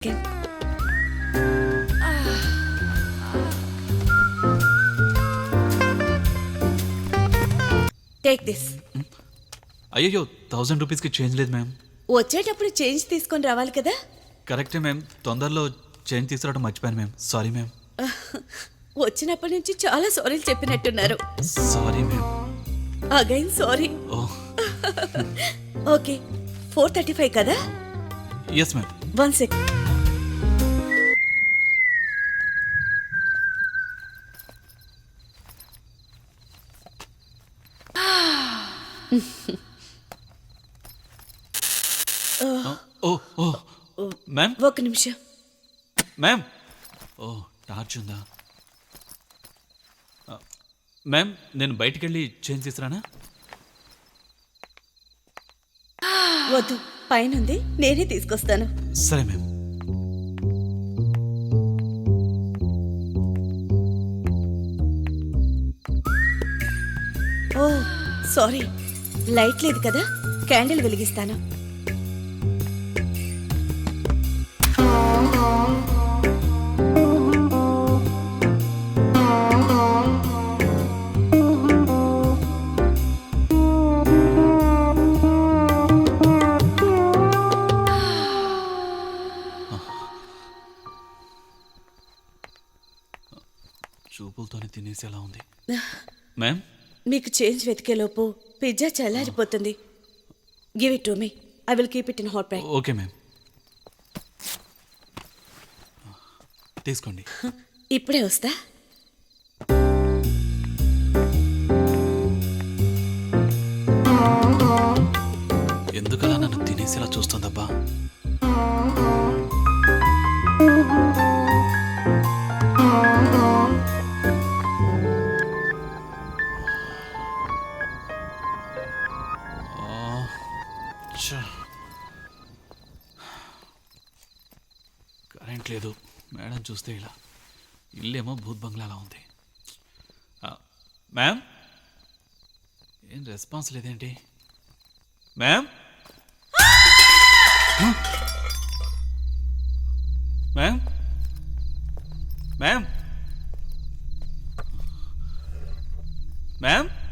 Take this. అయ్యో 1000 రూపీస్కి change లేదు మ్యామ్. వచ్చేటప్పుడు చేంజ్ తీసుకొని రావాలి కదా. కరెక్టే మ్యామ్, తొందరలో చేంజ్ తీసుకురావడం మర్చిపోయాను మ్యామ్. Sorry ma'am. వచ్చినప్పటి నుంచి చాలా సారీలు చెప్పినట్టున్నారు. Sorry ma'am. Again sorry. Oh okay 435 కదా. Yes ma'am. 1 second. Oh oh ma'am. ఒక నిమిషం. మ్యామ్ ఓ టార్చ్ ఉందా మ్యామ్? నేను బయటికి వెళ్ళి చేంజ్ తీసుకురానా? వద్దు, పైనుంది, నేనే తీసుకొస్తాను. సరే మ్యామ్. ఓ సారీ, లైట్ లేదు కదా, క్యాండిల్ వెలిగిస్తాను. చూపులతోనే తినేసేలా ఉంది మ్యామ్. మీకు చేంజ్ వెతికేలోపు పిజ్జా చల్లారిపోతుంది. Give it to me, I will keep it in hot pack. Okay ma'am, తీసుకోండి. ఇప్పుడే వస్తా. ఎందుకలా నన్ను తినేసేలా చూస్తుందబ్బా? కరెంట్ లేదు, మేడం చూస్తే ఇలా, ఇల్లేమో భూత్ బంగ్లాలా ఉంది. మ్యామ్, ఏం రెస్పాన్స్ లేదేంటి? Ma'am ma'am ma'am